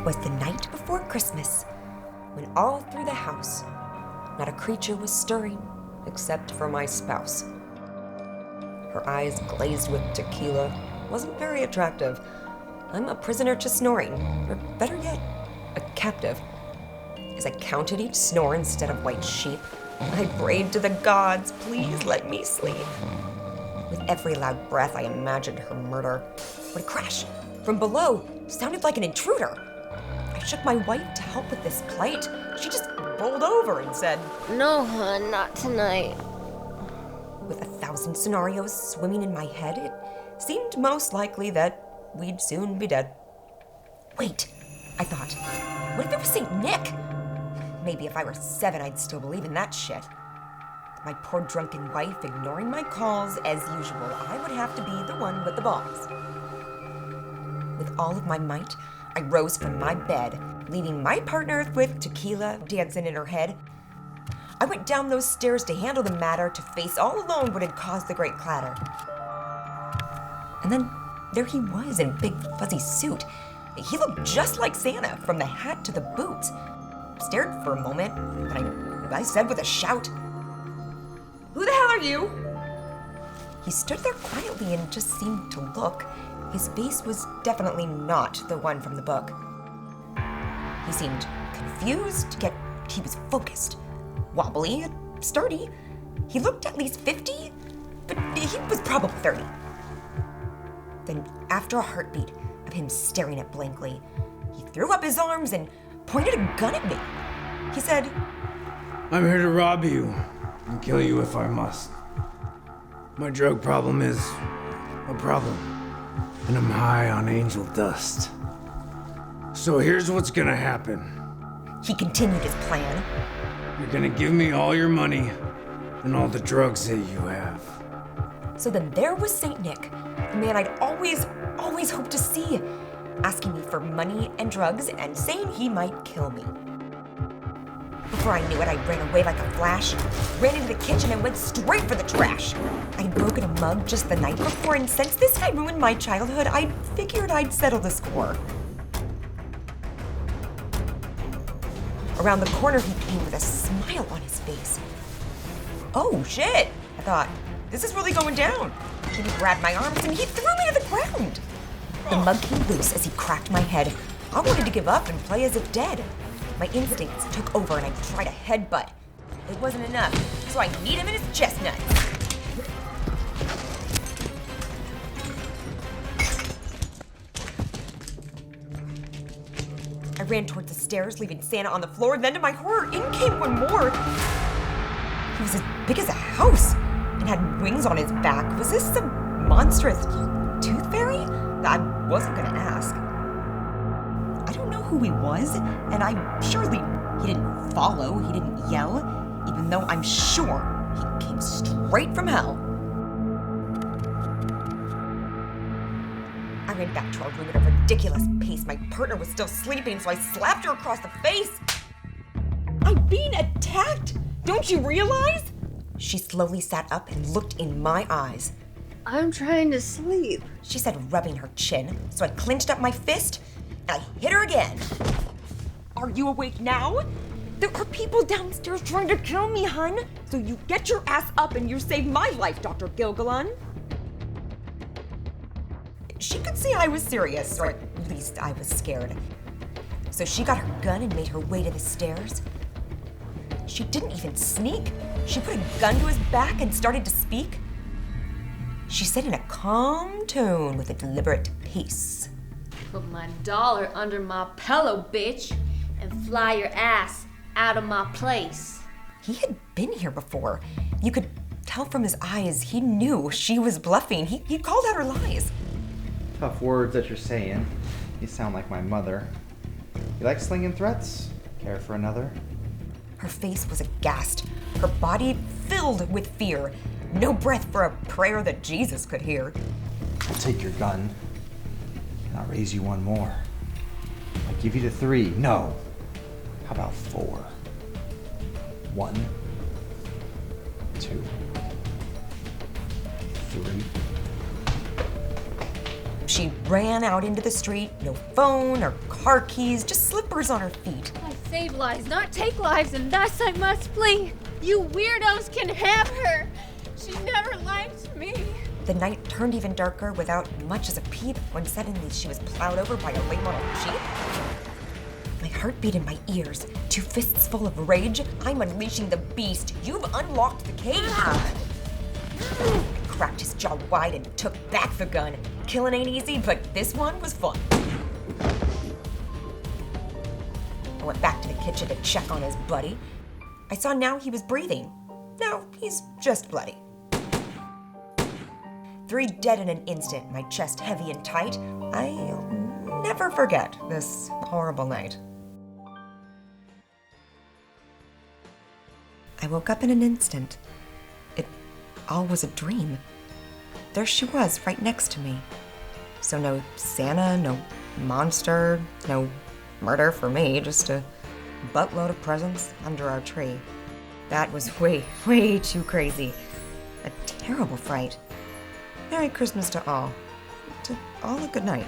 It was the night before Christmas, when all through the house, not a creature was stirring except for my spouse. Her eyes glazed with tequila wasn't very attractive. I'm a prisoner to snoring, or better yet, a captive. As I counted each snore instead of white sheep, I prayed to the gods, please let me sleep. With every loud breath, I imagined her murder. When a crash from below sounded like an intruder. I shook my wife to help with this plight. She just rolled over and said, "No, hon, not tonight." With 1,000 scenarios swimming in my head, it seemed most likely that we'd soon be dead. Wait, I thought, what if it was St. Nick? Maybe if I were 7, I'd still believe in that shit. My poor drunken wife ignoring my calls as usual, I would have to be the one with the balls. With all of my might, I rose from my bed, leaving my partner with tequila dancing in her head. I went down those stairs to handle the matter, to face all alone what had caused the great clatter. And then there he was in big fuzzy suit. He looked just like Santa, from the hat to the boots. Stared for a moment, but I said with a shout, "Who the hell are you?" He stood there quietly and just seemed to look. His face was definitely not the one from the book. He seemed confused, yet he was focused. Wobbly, sturdy. He looked at least 50, but he was probably 30. Then, after a heartbeat of him staring at blankly, he threw up his arms and pointed a gun at me. He said, "I'm here to rob you and kill you if I must. My drug problem is a problem, and I'm high on angel dust. So here's what's gonna happen." He continued his plan. "You're gonna give me all your money and all the drugs that you have." So then there was St. Nick, the man I'd always hoped to see, asking me for money and drugs and saying he might kill me. Before I knew it, I ran away like a flash, ran into the kitchen and went straight for the trash. I had broken a mug just the night before, and since this guy ruined my childhood, I figured I'd settle the score. Around the corner, he came with a smile on his face. Oh, shit, I thought. This is really going down. Then he grabbed my arms and he threw me to the ground. The mug came loose as he cracked my head. I wanted to give up and play as if dead. My instincts took over and I tried a headbutt. It wasn't enough, so I kneed him in his chestnut. I ran towards the stairs, leaving Santa on the floor, and then to my horror, in came one more. He was as big as a house and had wings on his back. Was this some monstrous tooth fairy? I wasn't gonna ask. I don't know who he was, and surely he didn't follow, he didn't yell, even though I'm sure he came straight from hell. I ran back to our room at a ridiculous pace. My partner was still sleeping, so I slapped her across the face. "I'm being attacked! Don't you realize?" She slowly sat up and looked in my eyes. "I'm trying to sleep," she said, rubbing her chin. So I clenched up my fist and I hit her again. "Are you awake now? There are people downstairs trying to kill me, hun. So you get your ass up and you save my life, Dr. Gilgalon." She could see I was serious, or at least I was scared. So she got her gun and made her way to the stairs. She didn't even sneak. She put a gun to his back and started to speak. She said in a calm tone with a deliberate pace, "Put my dollar under my pillow, bitch, and fly your ass out of my place." He had been here before. You could tell from his eyes he knew she was bluffing. He called out her lies. Tough words that you're saying. You sound like my mother. You like slinging threats? Care for another? Her face was aghast, her body filled with fear. No breath for a prayer that Jesus could hear. I'll take your gun, and I'll raise you one more. I'll give you the 3. No. How about 4? 1, 2, 3. She ran out into the street, no phone or car keys, just slippers on her feet. I save lives, not take lives, and thus I must flee. You weirdos can have her. She never liked me. The night turned even darker without much as a peep when suddenly she was plowed over by a late model Jeep. My heart beat in my ears. 2 fists full of rage. I'm unleashing the beast. You've unlocked the cage. I cracked his jaw wide and took back the gun. Killing ain't easy, but this one was fun. I went back to the kitchen to check on his buddy. I saw now he was breathing. Now he's just bloody. 3 dead in an instant, my chest heavy and tight. I'll never forget this horrible night. I woke up in an instant. It all was a dream. There she was, right next to me. So no Santa, no monster, no murder for me, just a buttload of presents under our tree. That was way, way too crazy. A terrible fright. Merry Christmas to all. To all a good night.